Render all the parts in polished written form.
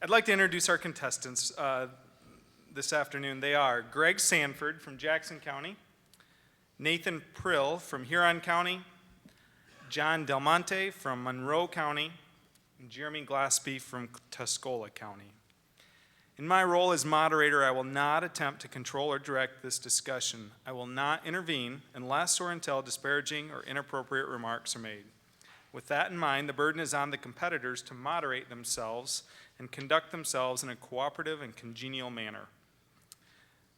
I'd like to introduce our contestants this afternoon. They are Greg Sanford from Jackson County, Nathan Prill from Huron County, John Del Monte from Monroe County, and Jeremy Glaspie from Tuscola County. In my role as moderator, I will not attempt to control or direct this discussion. I will not intervene unless or until disparaging or inappropriate remarks are made. With that in mind, the burden is on the competitors to moderate themselves and conduct themselves in a cooperative and congenial manner.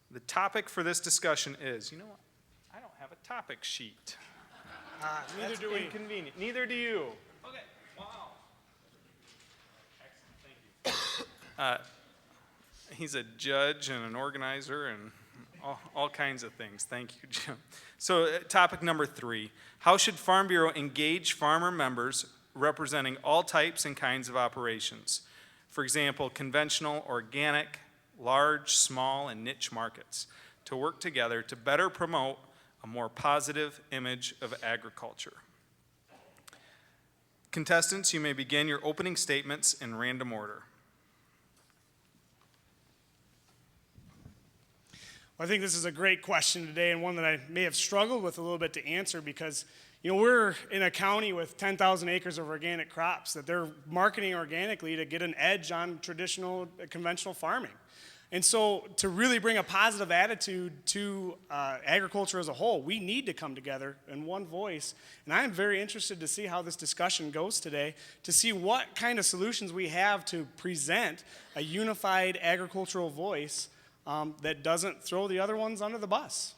The topic for this discussion is, you know what? I don't have a topic sheet. Neither do we. Inconvenient. Neither do you. Okay. Wow. Excellent. Thank you. He's a judge and an organizer and all kinds of things. Thank you, Jim. So topic number 3, how should Farm Bureau engage farmer members representing all types and kinds of operations? For example, conventional, organic, large, small, and niche markets to work together to better promote a more positive image of agriculture. Contestants, you may begin your opening statements in random order. Well, I think this is a great question today, and one that I may have struggled with a little bit to answer because, we're in a county with 10,000 acres of organic crops that they're marketing organically to get an edge on traditional, conventional farming. And so to really bring a positive attitude to agriculture as a whole, we need to come together in one voice. And I am very interested to see how this discussion goes today, to see what kind of solutions we have to present a unified agricultural voice that doesn't throw the other ones under the bus.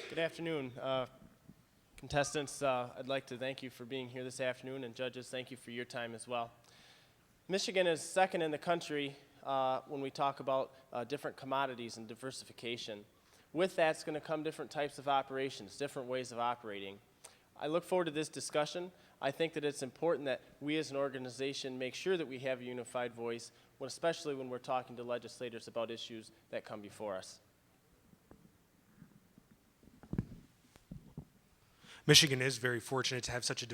Good afternoon, contestants. I'd like to thank you for being here this afternoon, and judges, thank you for your time as well. Michigan is second in the country when we talk about different commodities and diversification. With that's going to come different types of operations, different ways of operating. I look forward to this discussion. I think that it's important that we as an organization make sure that we have a unified voice, especially when we're talking to legislators about issues that come before us. Michigan is very fortunate to have such a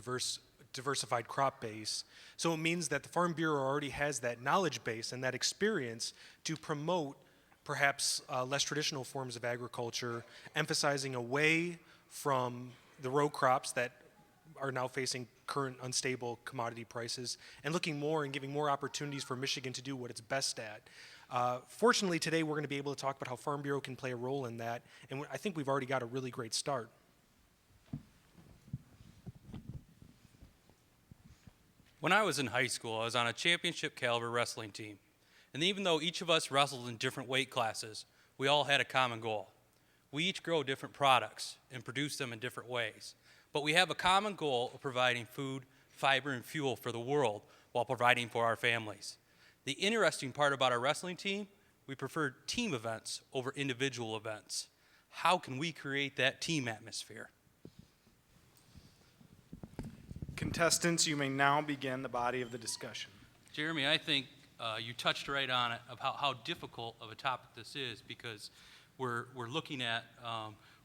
diversified crop base. So it means that the Farm Bureau already has that knowledge base and that experience to promote perhaps less traditional forms of agriculture, emphasizing away from the row crops that are now facing current unstable commodity prices, and looking more and giving more opportunities for Michigan to do what it's best at. Fortunately, today we're going to be able to talk about how Farm Bureau can play a role in that, and I think we've already got a really great start. When I was in high school, I was on a championship caliber wrestling team. And even though each of us wrestled in different weight classes, we all had a common goal. We each grow different products and produce them in different ways. But we have a common goal of providing food, fiber, and fuel for the world while providing for our families. The interesting part about our wrestling team, we prefer team events over individual events. How can we create that team atmosphere? Contestants, you may now begin the body of the discussion. Jeremy, I think you touched right on it of how difficult of a topic this is, because we're looking at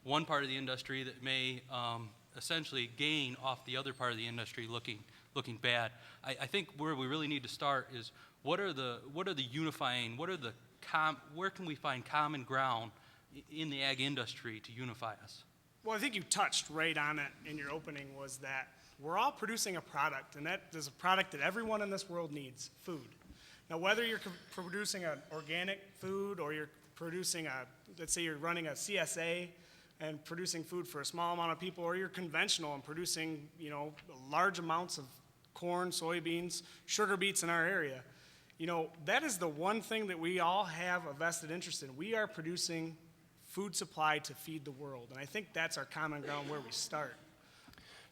one part of the industry that may essentially gain off the other part of the industry looking bad. I think where we really need to start is where can we find common ground in the ag industry to unify us? Well, I think you touched right on it in your opening, was that we're all producing a product, and that is a product that everyone in this world needs, food. Now, whether you're producing an organic food or you're producing let's say you're running a CSA and producing food for a small amount of people, or you're conventional and producing, large amounts of corn, soybeans, sugar beets in our area, that is the one thing that we all have a vested interest in. We are producing food supply to feed the world, and I think that's our common ground where we start.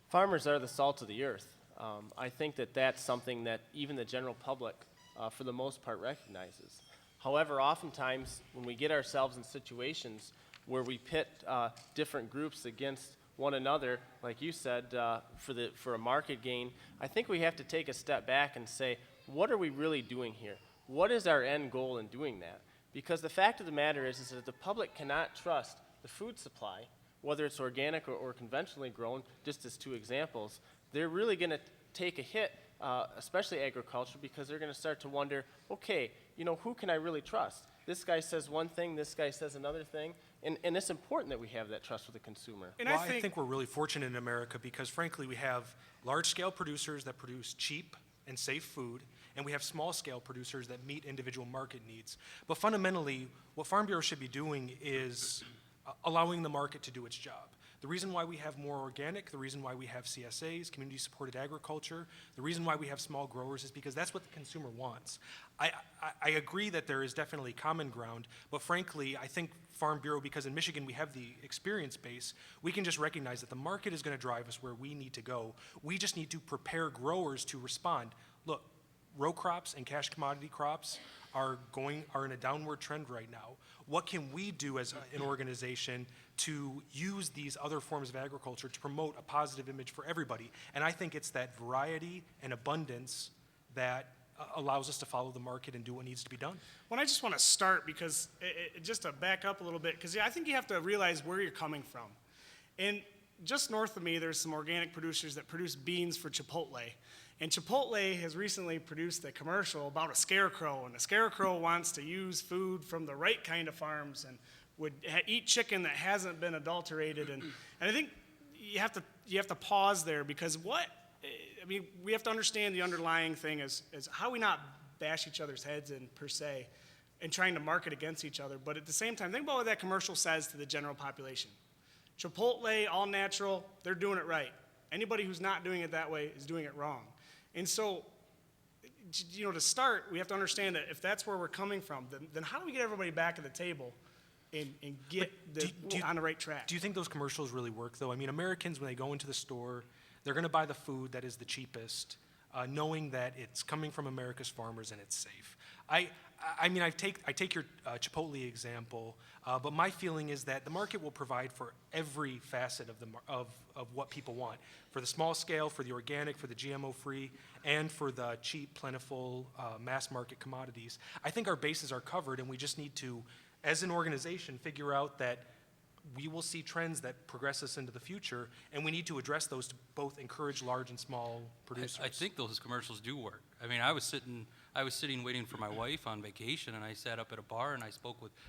Farmers are the salt of the earth. I think that that's something that even the general public, for the most part, recognizes. However, oftentimes when we get ourselves in situations where we pit different groups against one another, like you said, for a market gain, I think we have to take a step back and say, what are we really doing here? What is our end goal in doing that? Because the fact of the matter is that the public cannot trust the food supply whether it's organic or conventionally grown, just as two examples, they're really going to take a hit, especially agriculture, because they're going to start to wonder, okay, who can I really trust? This guy says one thing, this guy says another thing, and it's important that we have that trust with the consumer. And Well, I think we're really fortunate in America because, frankly, we have large-scale producers that produce cheap and safe food, and we have small-scale producers that meet individual market needs. But fundamentally, what Farm Bureau should be doing is allowing the market to do its job. The reason why we have more organic, the reason why we have CSAs, community-supported agriculture, the reason why we have small growers is because that's what the consumer wants. I agree that there is definitely common ground, but frankly, I think Farm Bureau, because in Michigan we have the experience base, we can just recognize that the market is going to drive us where we need to go. We just need to prepare growers to respond. Look, row crops and cash commodity crops are in a downward trend right now. What can we do as an organization to use these other forms of agriculture to promote a positive image for everybody? And I think it's that variety and abundance that allows us to follow the market and do what needs to be done. Well, I just want to start because, just to back up a little bit, because I think you have to realize where you're coming from. And just north of me, there's some organic producers that produce beans for Chipotle. And Chipotle has recently produced a commercial about a scarecrow, and the scarecrow wants to use food from the right kind of farms and would eat chicken that hasn't been adulterated. And I think you have to pause there because we have to understand the underlying thing is how we not bash each other's heads in per se and trying to market against each other. But at the same time, think about what that commercial says to the general population. Chipotle, all natural, they're doing it right. Anybody who's not doing it that way is doing it wrong. And so, to start, we have to understand that if that's where we're coming from, then how do we get everybody back at the table and get on the right track? Do you think those commercials really work, though? I mean, Americans, when they go into the store, they're going to buy the food that is the cheapest, knowing that it's coming from America's farmers and it's safe. I take your Chipotle example, but my feeling is that the market will provide for every facet of what people want, for the small scale, for the organic, for the GMO-free, and for the cheap, plentiful, mass market commodities. I think our bases are covered, and we just need to, as an organization, figure out that we will see trends that progress us into the future, and we need to address those to both encourage large and small producers. I think those commercials do work. I mean, I was sitting waiting for my wife on vacation, and I sat up at a bar and I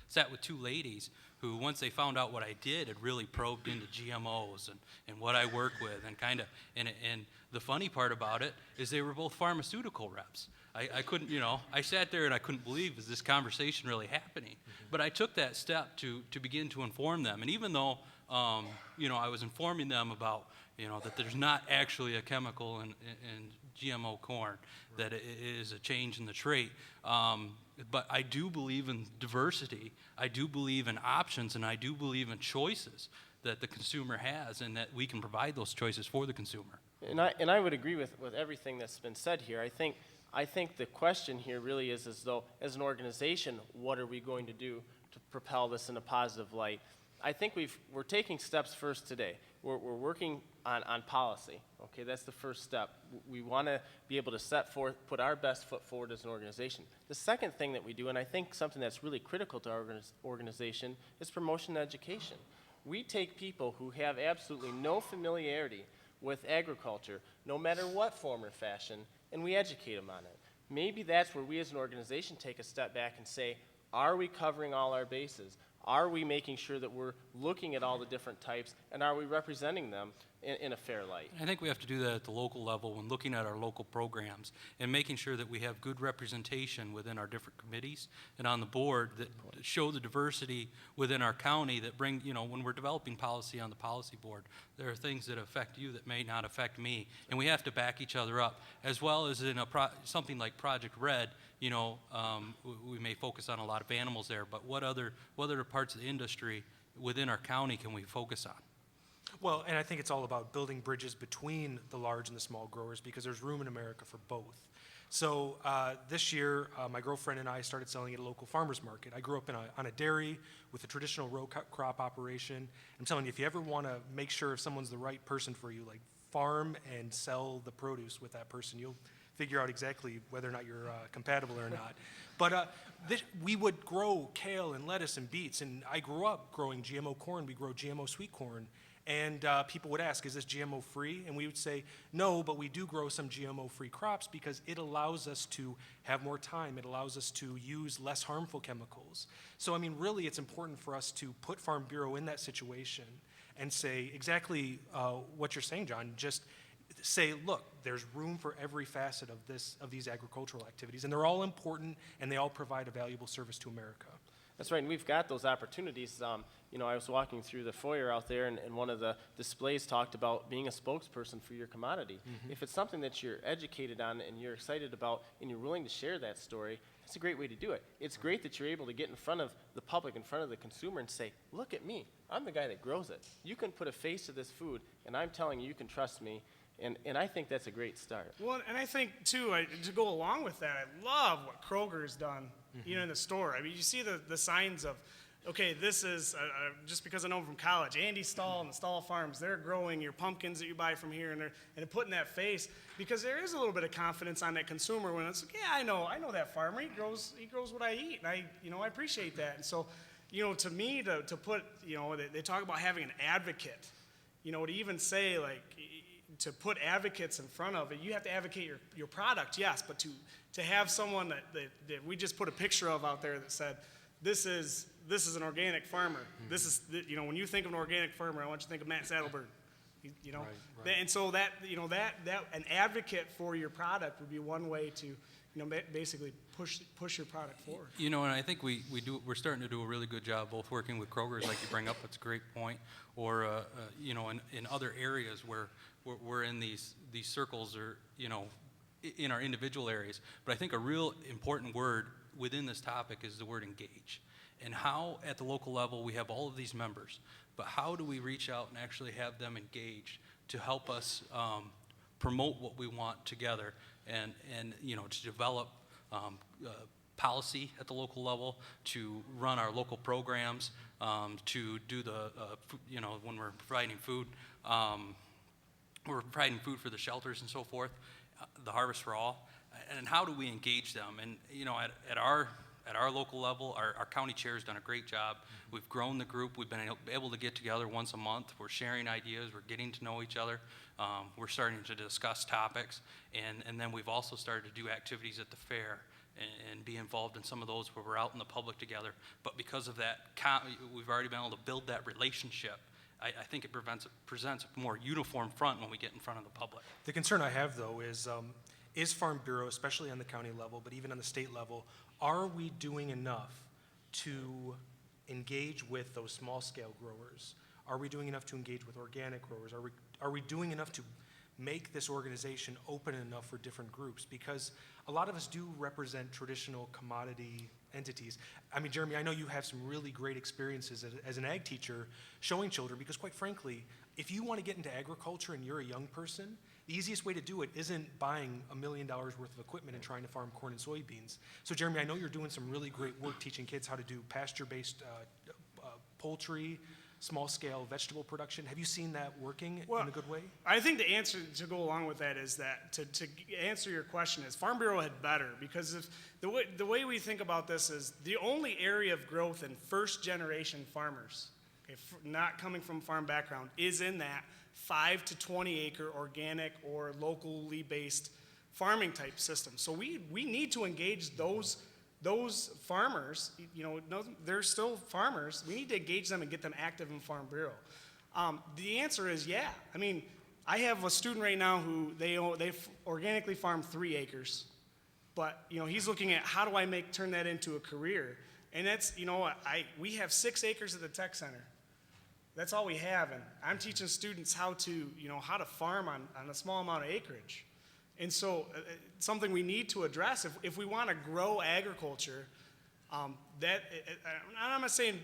sat with two ladies who, once they found out what I did, had really probed into GMOs and what I work with and the funny part about it is they were both pharmaceutical reps. I couldn't, I sat there and I couldn't believe, is this conversation really happening? But I took that step to begin to inform them. And even though, I was informing them about, that there's not actually a chemical in GMO corn, that it is a change in the trait. But I do believe in diversity. I do believe in options, and I do believe in choices that the consumer has, and that we can provide those choices for the consumer. And I would agree with everything that's been said here. I think the question here really is as though, as an organization, what are we going to do to propel this in a positive light? I think we're taking steps first today. We're working on policy. Okay, that's the first step. We want to be able to put our best foot forward as an organization. The second thing that we do, and I think something that's really critical to our organization, is promotion and education. We take people who have absolutely no familiarity with agriculture, no matter what form or fashion, and we educate them on it. Maybe that's where we as an organization take a step back and say, are we covering all our bases? Are we making sure that we're looking at all the different types, and are we representing them in a fair light? I think we have to do that at the local level when looking at our local programs and making sure that we have good representation within our different committees and on the board that show the diversity within our county that bring, when we're developing policy on the policy board, there are things that affect you that may not affect me. And we have to back each other up, as well as in something like Project Red. We may focus on a lot of animals there, but what other parts of the industry within our county can we focus on? Well, and I think it's all about building bridges between the large and the small growers because there's room in America for both. So this year, my girlfriend and I started selling at a local farmer's market. I grew up on a dairy with a traditional row crop operation. I'm telling you, if you ever want to make sure if someone's the right person for you, like farm and sell the produce with that person, you'll figure out exactly whether or not you're compatible or not. But we would grow kale and lettuce and beets, and I grew up growing GMO corn. We grow GMO sweet corn. And people would ask, is this GMO free? And we would say, no, but we do grow some GMO free crops because it allows us to have more time. It allows us to use less harmful chemicals. So, I mean, really, it's important for us to put Farm Bureau in that situation and say exactly what you're saying, John. Just say, look, there's room for every facet of these agricultural activities, and they're all important, and they all provide a valuable service to America. That's right, and we've got those opportunities. I was walking through the foyer out there, and one of the displays talked about being a spokesperson for your commodity. If it's something that you're educated on and you're excited about and you're willing to share that story, that's a great way to do it. It's great that you're able to get in front of the public, in front of the consumer, and say, look at me. I'm the guy that grows it. You can put a face to this food, and I'm telling you, you can trust me. And I think that's a great start. Well, and I think, too, to go along with that, I love what Kroger's done, in the store. I mean, you see the signs of, okay, this is, just because I know from college, Andy Stahl and the Stahl Farms, they're growing your pumpkins that you buy from here, and they're putting that face, because there is a little bit of confidence on that consumer when it's, yeah, I know that farmer, he grows what I eat, and I appreciate that. And so, to me, to put, they talk about having an advocate, to even say, like, to put advocates in front of it, you have to advocate your product, yes, but to have someone that we just put a picture of out there that said, this is an organic farmer. This is, when you think of an organic farmer, I want you to think of Matt Saddleberg. Right. And so that an advocate for your product would be one way to, basically push your product forward. And I think we're starting to do a really good job both working with Kroger's, like you bring up, it's a great point, or in other areas where we're in these circles, or in our individual areas. But I think a real important word within this topic is the word engage. And how at the local level we have all of these members, but how do we reach out and actually have them engaged to help us promote what we want together, and to develop policy at the local level, to run our local programs, to do the when we're providing food, for the shelters and so forth, the Harvest for All, and how do we engage them? And at our local level, our county chair has done a great job. We've grown the group. We've been able to get together once a month. We're sharing ideas. We're getting to know each other. We're starting to discuss topics. And then we've also started to do activities at the fair and be involved in some of those where we're out in the public together. But because of that, we've already been able to build that relationship. I think it presents a more uniform front when we get in front of the public. The concern I have, though, is Farm Bureau, especially on the county level, but even on the state level, are we doing enough to engage with those small-scale growers? Are we doing enough to engage with organic growers? Are we doing enough to make this organization open enough for different groups? Because a lot of us do represent traditional commodity entities. I mean, Jeremy, I know you have some really great experiences as an ag teacher showing children, because quite frankly, if you want to get into agriculture and you're a young person, the easiest way to do it isn't buying $1 million worth of equipment and trying to farm corn and soybeans. So Jeremy, I know you're doing some really great work teaching kids how to do pasture-based poultry, small-scale vegetable production. Have you seen that working in a good way? I think the answer to go along with that is that to answer your question is Farm Bureau had better, because if the way we think about this is the only area of growth in first-generation farmers, not coming from a farm background, is in that 5 to 20 acre organic or locally based farming type system. So we need to engage those farmers. They're still farmers. We need to engage them and get them active in Farm Bureau. The answer is yeah. I mean, I have a student right now who they organically farm 3 acres, but he's looking at how do I turn that into a career, and that's we have 6 acres at the tech center. That's all we have, and I'm teaching students how to farm on a small amount of acreage. And so something we need to address if we want to grow agriculture, I'm not saying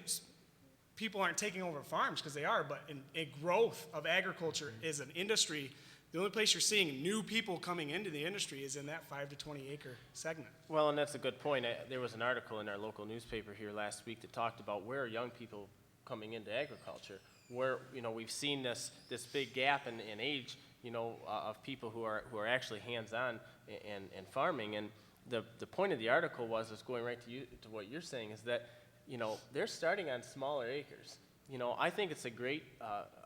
people aren't taking over farms, because they are, but in a growth of agriculture is an industry. The only place you're seeing new people coming into the industry is in that 5 to 20 acre segment. Well, and that's a good point. There was an article in our local newspaper here last week that talked about where are young people coming into agriculture, where we've seen this big gap in age, of people who are actually hands-on and farming. And the point of the article was going right to what you're saying, is that they're starting on smaller acres. I think it's a great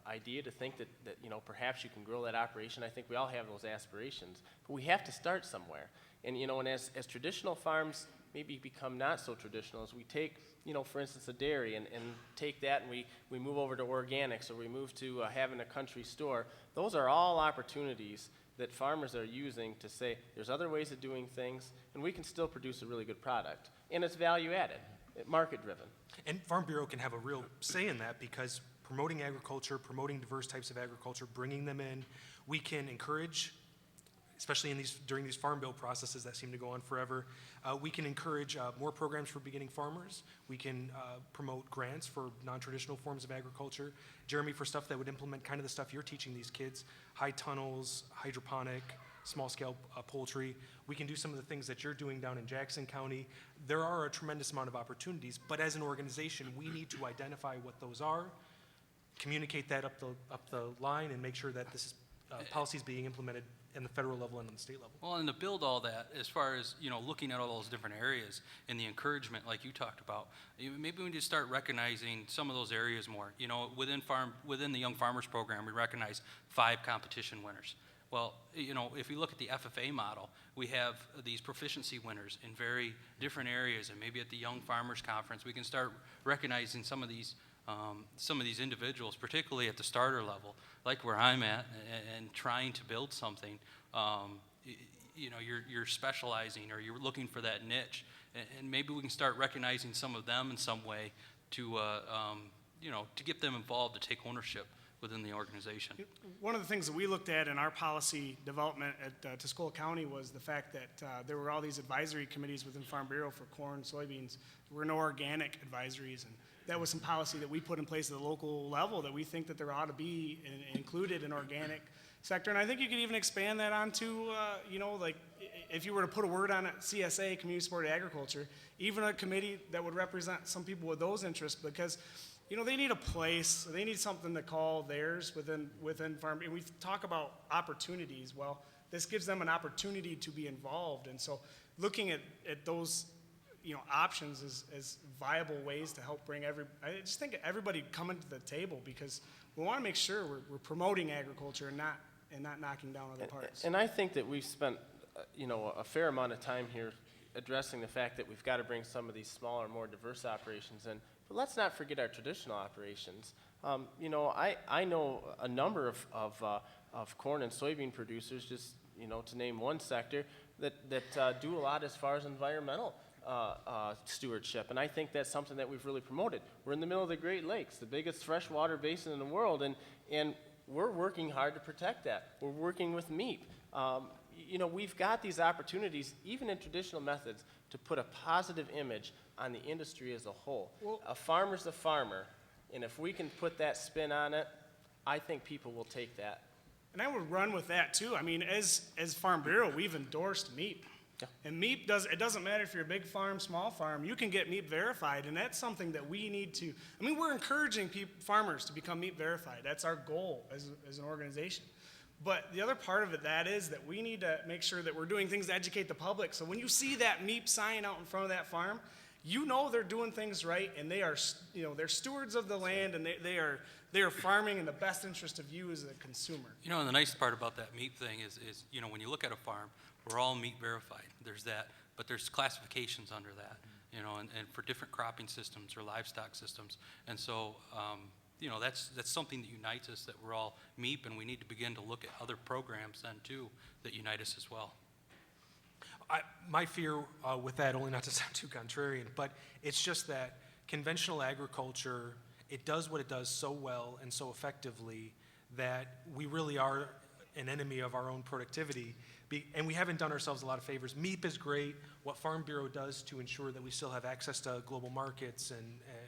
idea to think that perhaps you can grow that operation. I think we all have those aspirations, but we have to start somewhere. And as traditional farms maybe become not so traditional, as we take for instance a dairy and take that and we move over to organics, or we move to having a country store, those are all opportunities that farmers are using to say there's other ways of doing things and we can still produce a really good product, and it's value added, market driven. And Farm Bureau can have a real say in that, because promoting agriculture, promoting diverse types of agriculture, bringing them in, we can encourage, especially during these farm bill processes that seem to go on forever, we can encourage more programs for beginning farmers. We can promote grants for non-traditional forms of agriculture. Jeremy, for stuff that would implement kind of the stuff you're teaching these kids, high tunnels, hydroponic, small-scale poultry. We can do some of the things that you're doing down in Jackson County. There are a tremendous amount of opportunities, but as an organization, we need to identify what those are, communicate that up the line, and make sure that this is policies being implemented in the federal level and on the state level. Well, and to build all that, as far as, looking at all those different areas and the encouragement like you talked about, maybe we need to start recognizing some of those areas more. Within the Young Farmers Program, we recognize 5 competition winners. Well, if you look at the FFA model, we have these proficiency winners in very different areas, and maybe at the Young Farmers Conference, we can start recognizing some of these individuals, particularly at the starter level, like where I'm at, and trying to build something. You're specializing, or you're looking for that niche, and maybe we can start recognizing some of them in some way to get them involved, to take ownership within the organization. One of the things that we looked at in our policy development at Tuscola County was the fact that there were all these advisory committees within Farm Bureau for corn, soybeans. There were no organic advisories, and that was some policy that we put in place at the local level that we think that there ought to be included in organic sector. And I think you could even expand that onto, like if you were to put a word on it, CSA, Community Supported Agriculture, even a committee that would represent some people with those interests, because they need a place, they need something to call theirs within farm. And we talk about opportunities. Well, this gives them an opportunity to be involved. And so looking at those, options as viable ways to help bring I just think everybody coming to the table, because we want to make sure we're promoting agriculture and not knocking down other parts. And I think that we've spent, a fair amount of time here addressing the fact that we've got to bring some of these smaller, more diverse operations in. But let's not forget our traditional operations. I know a number of corn and soybean producers, just to name one sector, that do a lot as far as environmental stewardship, and I think that's something that we've really promoted. We're in the middle of the Great Lakes, the biggest freshwater basin in the world, and we're working hard to protect that. We're working with MEEP. We've got these opportunities, even in traditional methods, to put a positive image on the industry as a whole. Well, a farmer's a farmer, and if we can put that spin on it, I think people will take that. And I would run with that too. I mean, as Farm Bureau, we've endorsed MEEP. Yeah. And MEEP it doesn't matter if you're a big farm, small farm, you can get MEEP verified, and that's something that we need to, we're encouraging farmers to become MEEP verified. That's our goal as an organization. But the other part of it is that we need to make sure that we're doing things to educate the public. So when you see that MEEP sign out in front of that farm, they're doing things right, and they are, they're stewards of the land, and they are farming in the best interest of you as a consumer. And the nice part about that MEEP thing is when you look at a farm, we're all MEEP verified. There's that, but there's classifications under that, and for different cropping systems or livestock systems. And so, that's something that unites us, that we're all MEEP, and we need to begin to look at other programs then too that unite us as well. My fear with that, only not to sound too contrarian, but it's just that conventional agriculture, it does what it does so well and so effectively that we really are an enemy of our own productivity, and we haven't done ourselves a lot of favors. MEEP is great. What Farm Bureau does to ensure that we still have access to global markets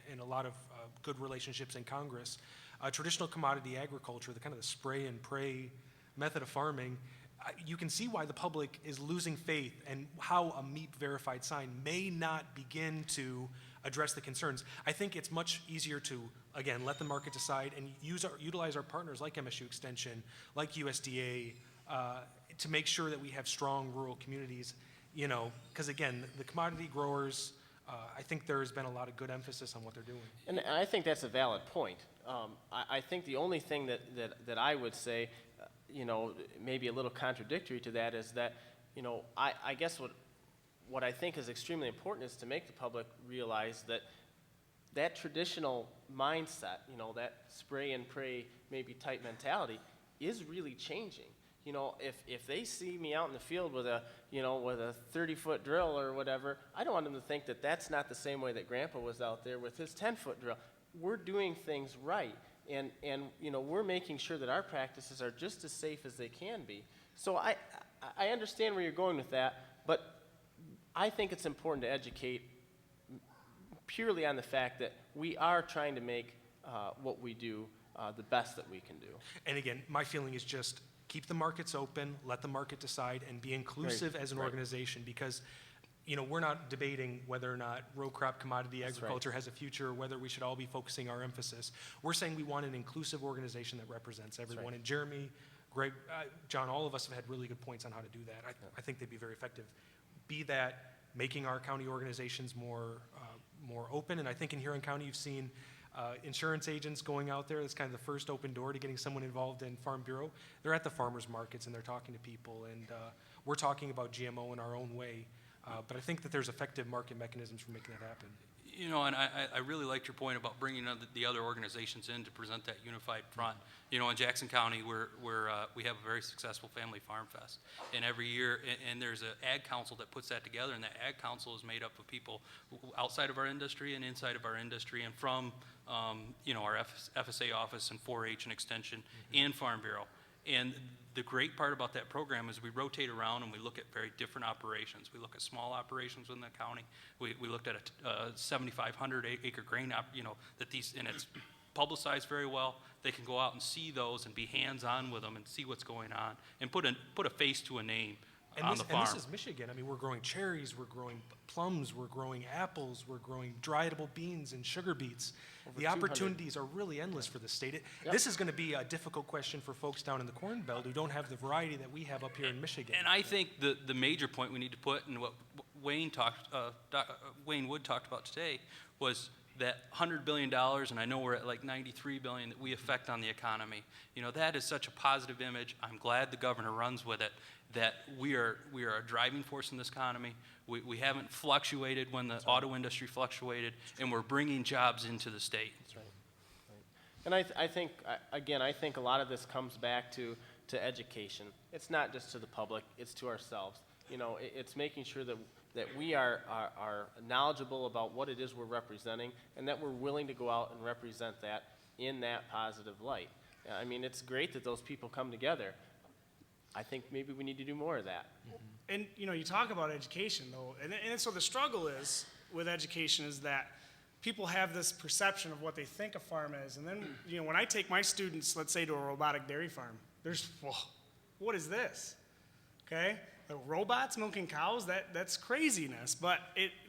and a lot of good relationships in Congress. Traditional commodity agriculture, the kind of the spray and pray method of farming, you can see why the public is losing faith and how a MEAP verified sign may not begin to address the concerns. I think it's much easier to, again, let the market decide and utilize our partners like MSU Extension, like USDA, to make sure that we have strong rural communities, you know, because again, the commodity growers, I think there's been a lot of good emphasis on what they're doing. And I think that's a valid point. I think the only thing that I would say, you know, maybe a little contradictory to that is that, you know, I guess what I think is extremely important is to make the public realize that that traditional mindset, you know, that spray and pray maybe type mentality is really changing. You know, if they see me out in the field with a, you know, with a 30-foot drill or whatever, I don't want them to think that that's not the same way that Grandpa was out there with his 10-foot drill. We're doing things right, and you know, we're making sure that our practices are just as safe as they can be. So I understand where you're going with that, but I think it's important to educate purely on the fact that we are trying to make what we do the best that we can do. And again, my feeling is just keep the markets open, let the market decide, and be inclusive as an organization, because you know, we're not debating whether or not row crop commodity agriculture has a future, or whether we should all be focusing our emphasis. We're saying we want an inclusive organization that represents everyone. And Jeremy, Greg, John, all of us have had really good points on how to do that. I think they'd be very effective. Be that making our county organizations more open, and I think in Huron County you've seen insurance agents going out there. That's kind of the first open door to getting someone involved in Farm Bureau. They're at the farmers markets and they're talking to people, and we're talking about GMO in our own way. But I think that there's effective market mechanisms for making that happen. You know, and I really liked your point about bringing the other organizations in to present that unified front. You know, in Jackson County, we have a very successful Family Farm Fest, and every year, and there's an ag council that puts that together, and that ag council is made up of people outside of our industry and inside of our industry, and from you know, our FSA office and 4-H and Extension and Farm Bureau. And the great part about that program is we rotate around and we look at very different operations. We look at small operations within the county. We looked at a 7,500 acre grain, you know, and it's publicized very well. They can go out and see those and be hands-on with them and see what's going on and put a face to a name on the farm. And this is Michigan. I mean, we're growing cherries, we're growing plums, we're growing apples, we're growing dry edible beans and sugar beets. The opportunities are really endless for the state. This is going to be a difficult question for folks down in the Corn Belt who don't have the variety that we have up here in Michigan. And I think the major point we need to put, and what Wayne Wood talked about today, was that $100 billion, and I know we're at like $93 billion, that we affect on the economy. You know, that is such a positive image. I'm glad the governor runs with it, that we are a driving force in this economy. We haven't fluctuated when the auto industry fluctuated, and we're bringing jobs into the state. That's right. And I think, again, I think a lot of this comes back to education. It's not just to the public, it's to ourselves. You know, it's making sure that we are knowledgeable about what it is we're representing, and that we're willing to go out and represent that in that positive light. I mean, it's great that those people come together. I think maybe we need to do more of that. And, you know, you talk about education, though, and so the struggle is with education is that people have this perception of what they think a farm is. And then, you know, when I take my students, let's say, to a robotic dairy farm, there's, well, what is this? Okay? The robots milking cows, that's craziness. But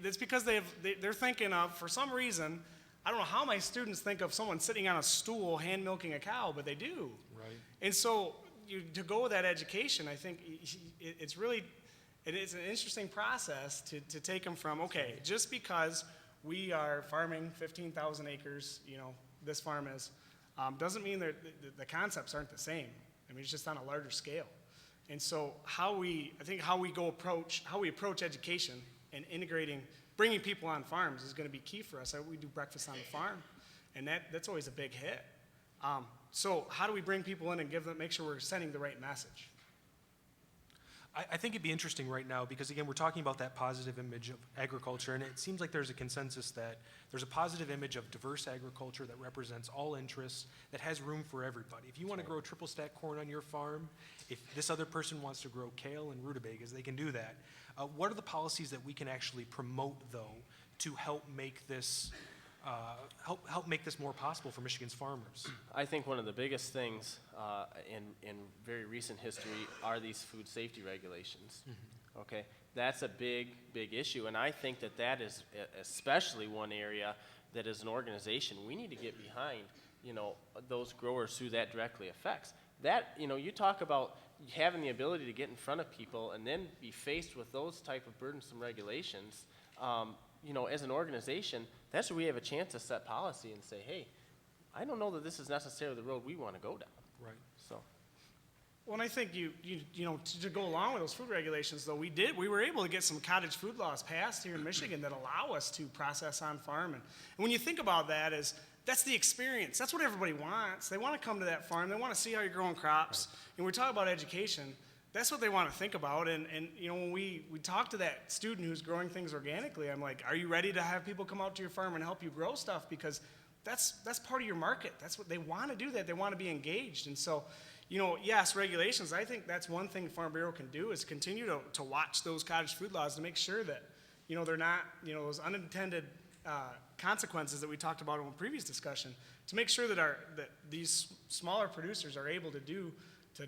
it's because they're thinking of, for some reason, I don't know how my students think of someone sitting on a stool hand milking a cow, but they do. Right. And so to go with that education, I think it's really, it's an interesting process to take them from, okay, just because we are farming 15,000 acres, you know, this farm is, doesn't mean that the concepts aren't the same. I mean, it's just on a larger scale. And so how we approach education and integrating, bringing people on farms is going to be key for us. We do breakfast on the farm, and that's always a big hit. So how do we bring people in and make sure we're sending the right message? I think it'd be interesting right now because, again, we're talking about that positive image of agriculture, and it seems like there's a consensus that there's a positive image of diverse agriculture that represents all interests, that has room for everybody. If you want to grow triple stack corn on your farm, if this other person wants to grow kale and rutabagas, they can do that. What are the policies that we can actually promote, though, to help make this help make this more possible for Michigan's farmers? I think one of the biggest things in very recent history are these food safety regulations. Okay, that's a big issue, and I think that is especially one area that as an organization we need to get behind. Those growers who that directly affects. That you talk about having the ability to get in front of people and then be faced with those type of burdensome regulations. As an organization, that's where we have a chance to set policy and say, hey, I don't know that this is necessarily the road we want to go down. Right. So, Well, and I think to go along with those food regulations, though, we were able to get some cottage food laws passed here in Michigan that allow us to process on farm. And when you think about that, that's the experience. That's what everybody wants. They want to come to that farm. They want to see how you're growing crops. Right. And we talk about education. That's what they want to think about. And when we talk to that student who's growing things organically, I'm like, are you ready to have people come out to your farm and help you grow stuff? Because that's part of your market. That's what they want to do. That they want to be engaged. And so, yes, regulations. I think that's one thing Farm Bureau can do is continue to watch those cottage food laws to make sure that they're not those unintended consequences that we talked about in a previous discussion. To make sure that these smaller producers are able to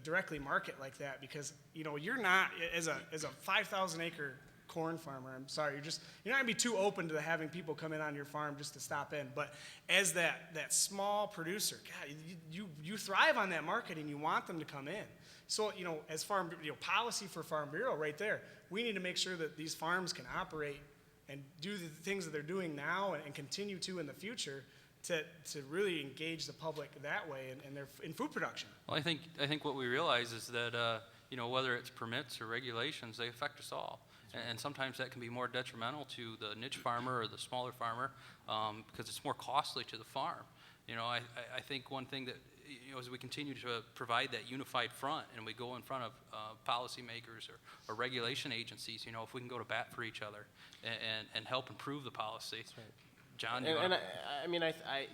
directly market like that, because you're not as a 5,000 acre corn farmer. I'm sorry, you're not gonna be too open to having people come in on your farm just to stop in. But as that small producer, God, you thrive on that market and you want them to come in. So as policy for Farm Bureau right there, we need to make sure that these farms can operate and do the things that they're doing now and continue to in the future to really engage the public that way in food production. Well, I think what we realize is that whether it's permits or regulations, they affect us all, and sometimes that can be more detrimental to the niche farmer or the smaller farmer because it's more costly to the farm. I think one thing that as we continue to provide that unified front and we go in front of policymakers or regulation agencies, if we can go to bat for each other and help improve the policy. That's right. John,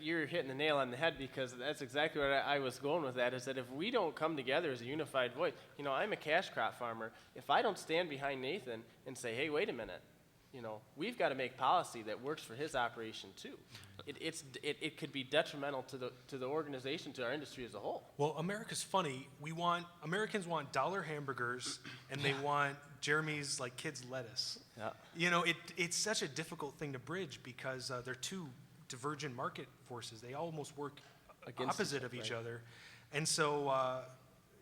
you're hitting the nail on the head, because that's exactly what I was going with. That is that if we don't come together as a unified voice, I'm a cash crop farmer. If I don't stand behind Nathan and say, hey, wait a minute, we've got to make policy that works for his operation too. It could be detrimental to the organization, to our industry as a whole. Well, America's funny. Americans want dollar hamburgers, and they want Jeremy's kids' lettuce. Yeah. It's such a difficult thing to bridge because they're two divergent market forces. They almost work opposite of each other, and so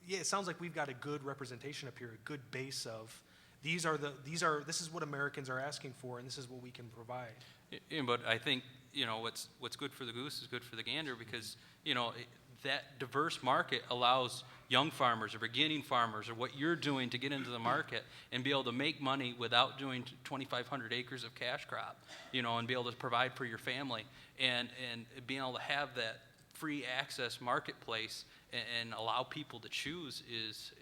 it sounds like we've got a good representation up here, a good base of. This is what Americans are asking for, and this is what we can provide. Yeah, but I think what's good for the goose is good for the gander, because that diverse market allows young farmers or beginning farmers or what you're doing to get into the market and be able to make money without doing 2,500 acres of cash crop, and be able to provide for your family and being able to have that free access marketplace and allow people to choose is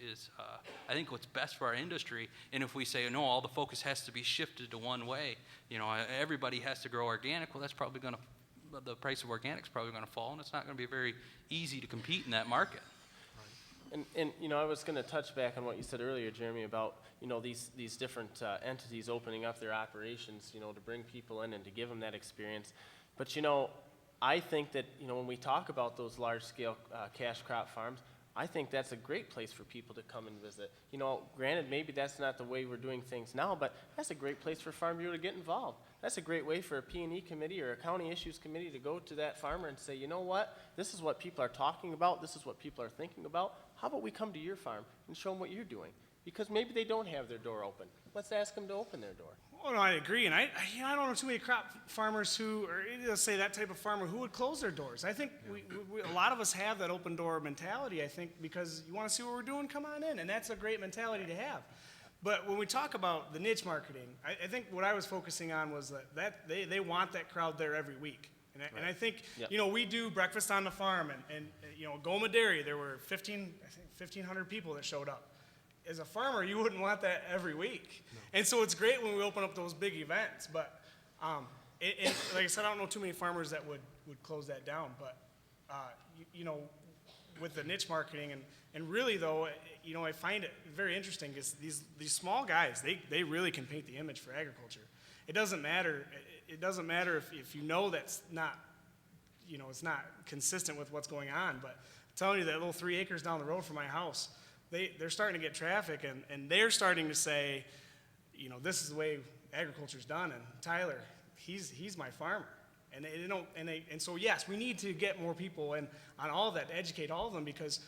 I think what's best for our industry. And if we say, no, all the focus has to be shifted to one way, everybody has to grow organic, well, that's probably going to, the price of organic's probably going to fall, and it's not going to be very easy to compete in that market. And I was going to touch back on what you said earlier, Jeremy, about these different entities opening up their operations, to bring people in and to give them that experience. But I think that when we talk about those large-scale cash crop farms, I think that's a great place for people to come and visit. Granted, maybe that's not the way we're doing things now, but that's a great place for Farm Bureau to get involved. That's a great way for a P&E committee or a county issues committee to go to that farmer and say, you know what, this is what people are talking about, this is what people are thinking about. How about we come to your farm and show them what you're doing? Because maybe they don't have their door open. Let's ask them to open their door. Well, no, I agree, and I don't know too many crop farmers or let's say that type of farmer who would close their doors. I think a lot of us have that open door mentality, I think, because you want to see what we're doing, come on in, and that's a great mentality to have. But when we talk about the niche marketing, I think what I was focusing on was that they want that crowd there every week. And I think, we do breakfast on the farm, and Goma Dairy, there were 1,500 people that showed up. As a farmer, you wouldn't want that every week. No. And so it's great when we open up those big events. But like I said, I don't know too many farmers that would close that down. But, with the niche marketing, and really, though, I find it very interesting because these small guys, they really can paint the image for agriculture. It doesn't matter. it doesn't matter if you know that's not, it's not consistent with what's going on, but I'm telling you that little 3 acres down the road from my house, they're starting to get traffic, and they're starting to say, this is the way agriculture's done, and Tyler, he's my farmer. And so yes, we need to get more people in on all of that, to educate all of them, because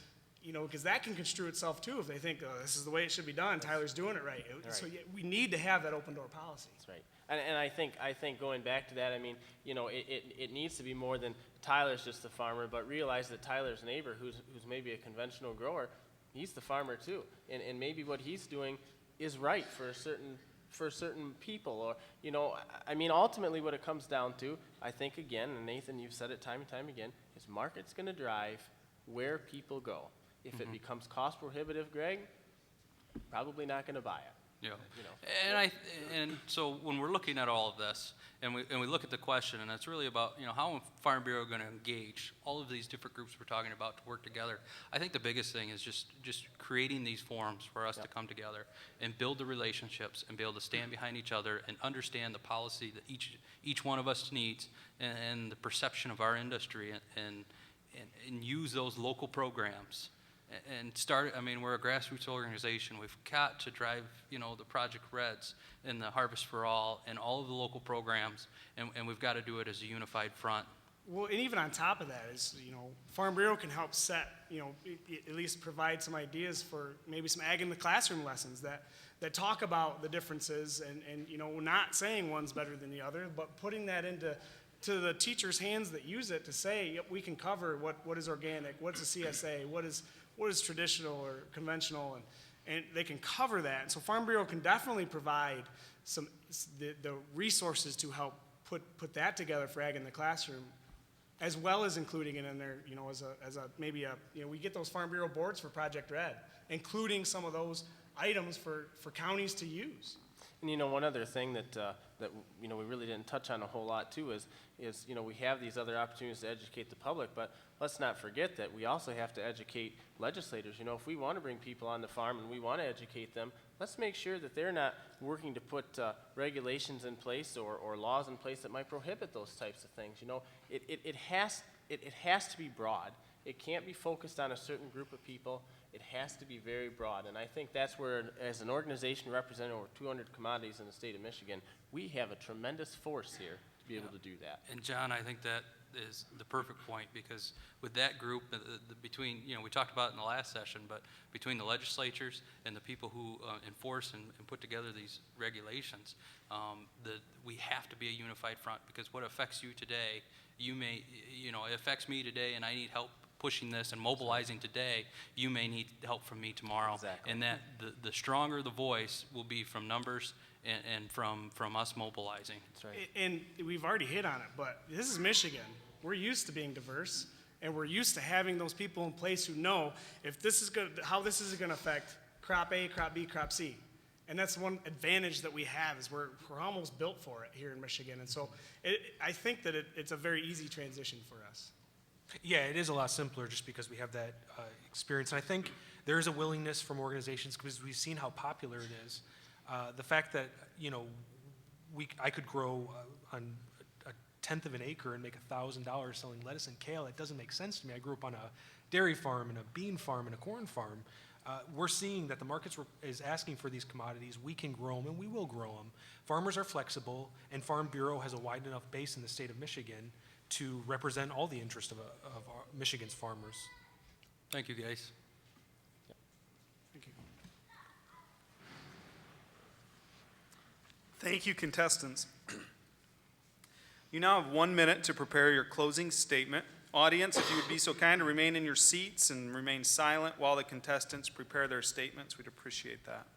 that can construe itself too if they think, oh, this is the way it should be done, Tyler's doing it right. So yeah, we need to have that open door policy. That's right. And I think going back to that, I mean, it needs to be more than Tyler's just the farmer, but realize that Tyler's neighbor, who's maybe a conventional grower, he's the farmer too. And maybe what he's doing is right for certain people, or I mean, ultimately what it comes down to, I think, again, and Nathan, you've said it time and time again, is market's going to drive where people go. If it becomes cost prohibitive, Greg, probably not going to buy it. Yeah. And so when we're looking at all of this, and we look at the question, and it's really about how is Farm Bureau going to engage all of these different groups we're talking about to work together. I think the biggest thing is just creating these forums for us to come together and build the relationships and be able to stand behind each other and understand the policy that each one of us needs, and the perception of our industry, and use those local programs. And start, I mean, we're a grassroots organization. We've got to drive, the Project Reds and the Harvest for All and all of the local programs, and we've got to do it as a unified front. Well, and even on top of that is, Farm Bureau can help set, at least provide some ideas for maybe some ag in the classroom lessons that talk about the differences, and not saying one's better than the other, but putting that into the teacher's hands that use it to say, yep, we can cover what is organic, what's a CSA, what is traditional or conventional, and they can cover that. And so Farm Bureau can definitely provide the resources to help put that together for ag in the classroom, as well as including it in there, we get those Farm Bureau boards for Project Red, including some of those items for counties to use. And one other thing that we really didn't touch on a whole lot too is we have these other opportunities to educate the public, but let's not forget that we also have to educate legislators. If we want to bring people on the farm and we want to educate them, let's make sure that they're not working to put regulations in place or laws in place that might prohibit those types of things. It has to be broad. It can't be focused on a certain group of people. It has to be very broad, and I think that's where, as an organization representing over 200 commodities in the state of Michigan, we have a tremendous force here to be able to do that. And John, I think that is the perfect point, because with that group, between, we talked about it in the last session, but between the legislatures and the people who enforce and put together these regulations, we have to be a unified front, because what affects you today, it affects me today, and I need help pushing this and mobilizing today, you may need help from me tomorrow. Exactly. And that the stronger the voice will be from numbers and from us mobilizing. That's right. And we've already hit on it, but this is Michigan. We're used to being diverse, and we're used to having those people in place who know how this is going to affect crop A, crop B, crop C. And that's one advantage that we have, is we're almost built for it here in Michigan. And so I think that it's a very easy transition for us. Yeah, it is a lot simpler just because we have that experience. And I think there is a willingness from organizations, because we've seen how popular it is. The fact that, I could grow on a tenth of an acre and make $1,000 selling lettuce and kale, it doesn't make sense to me. I grew up on a dairy farm and a bean farm and a corn farm. We're seeing that the market is asking for these commodities. We can grow them, and we will grow them. Farmers are flexible, and Farm Bureau has a wide enough base in the state of Michigan to represent all the interests of Michigan's farmers. Thank you, guys. Thank you. Thank you, contestants. You now have 1 minute to prepare your closing statement. Audience, if you would be so kind to remain in your seats and remain silent while the contestants prepare their statements, we'd appreciate that.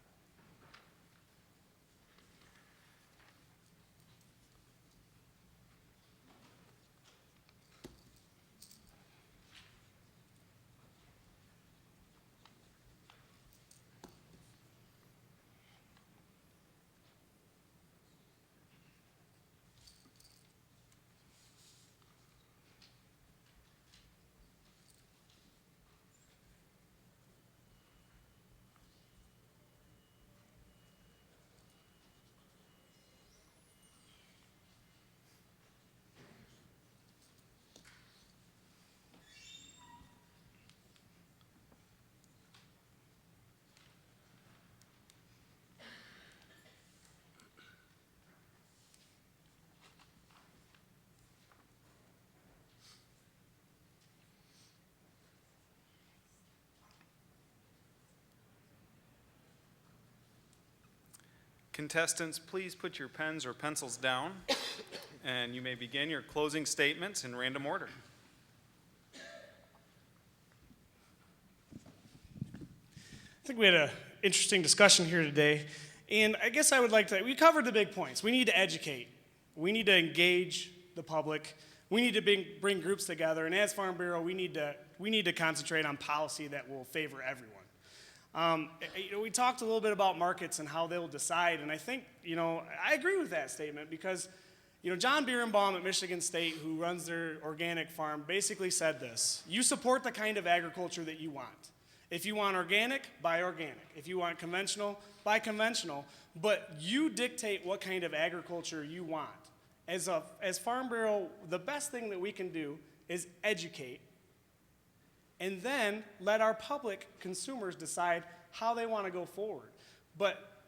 Contestants, please put your pens or pencils down, and you may begin your closing statements in random order. I think we had an interesting discussion here today, and I guess I would like to, we covered the big points. We need to educate. We need to engage the public. We need to bring groups together, and as Farm Bureau, we need to concentrate on policy that will favor everyone. We talked a little bit about markets and how they'll decide, and I think, I agree with that statement because, John Bierenbaum at Michigan State, who runs their organic farm, basically said this: you support the kind of agriculture that you want. If you want organic, buy organic. If you want conventional, buy conventional, but you dictate what kind of agriculture you want. As Farm Bureau, the best thing that we can do is educate and then let our public consumers decide how they want to go forward. But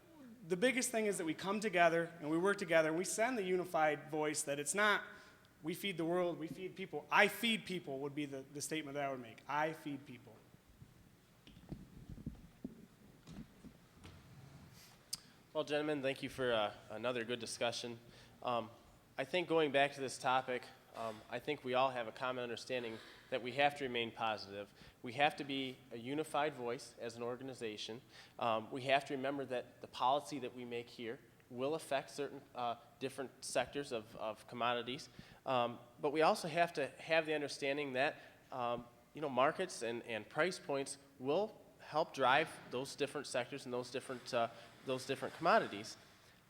the biggest thing is that we come together and we work together and we send the unified voice that it's not we feed the world, we feed people. I feed people would be the statement that I would make. I feed people. Well, gentlemen, thank you for another good discussion. I think going back to this topic, I think we all have a common understanding that we have to remain positive. We have to be a unified voice as an organization. We have to remember that the policy that we make here will affect certain different sectors of commodities. But we also have to have the understanding that markets and price points will help drive those different sectors and those different commodities.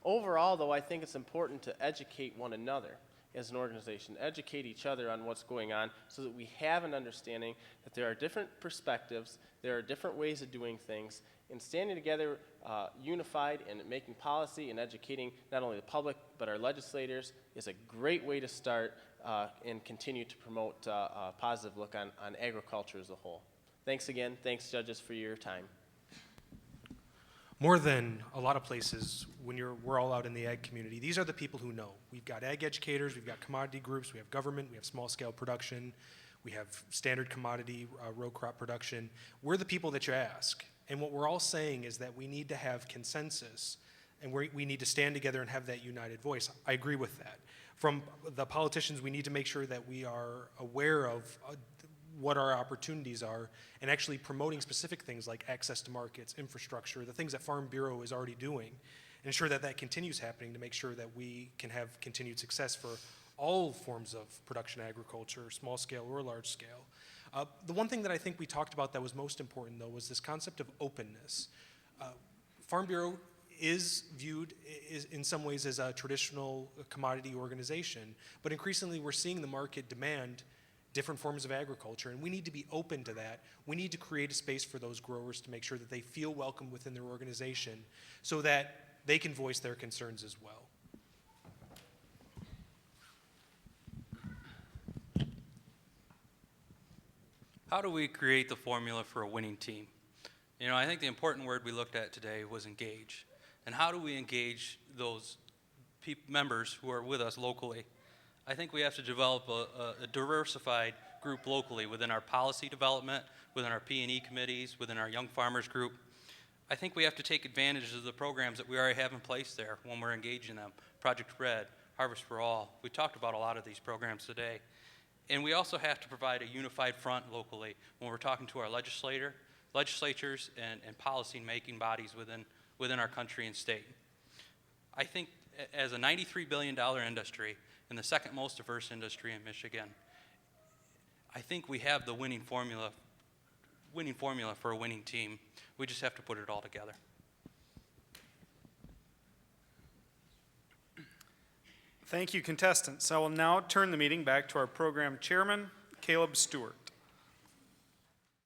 Overall, though, I think it's important to educate one another as an organization, educate each other on what's going on so that we have an understanding that there are different perspectives, there are different ways of doing things, and standing together unified and making policy and educating not only the public but our legislators is a great way to start and continue to promote a positive look on agriculture as a whole. Thanks again. Thanks, judges, for your time. More than a lot of places, when we're all out in the ag community, these are the people who know. We've got ag educators, we've got commodity groups, we have government, we have small-scale production, we have standard commodity row crop production. We're the people that you ask. And what we're all saying is that we need to have consensus, and we need to stand together and have that united voice. I agree with that. From the politicians, we need to make sure that we are aware of what our opportunities are, and actually promoting specific things like access to markets, infrastructure, the things that Farm Bureau is already doing, and ensure that that continues happening to make sure that we can have continued success for all forms of production agriculture, small scale or large scale. The one thing that I think we talked about that was most important, though, was this concept of openness. Farm Bureau is viewed in some ways as a traditional commodity organization, but increasingly we're seeing the market demand different forms of agriculture, and we need to be open to that. We need to create a space for those growers to make sure that they feel welcome within their organization so that they can voice their concerns as well. How do we create the formula for a winning team? I think the important word we looked at today was engage. And how do we engage those members who are with us locally? I think we have to develop a diversified group locally within our policy development, within our P&E committees, within our Young Farmers Group. I think we have to take advantage of the programs that we already have in place there when we're engaging them. Project Red, Harvest for All. We talked about a lot of these programs today. And we also have to provide a unified front locally when we're talking to our legislatures and policy-making bodies within our country and state. I think as a $93 billion industry and the second most diverse industry in Michigan, I think we have the winning formula for a winning team. We just have to put it all together. Thank you, contestants. I will now turn the meeting back to our program chairman, Caleb Stewart.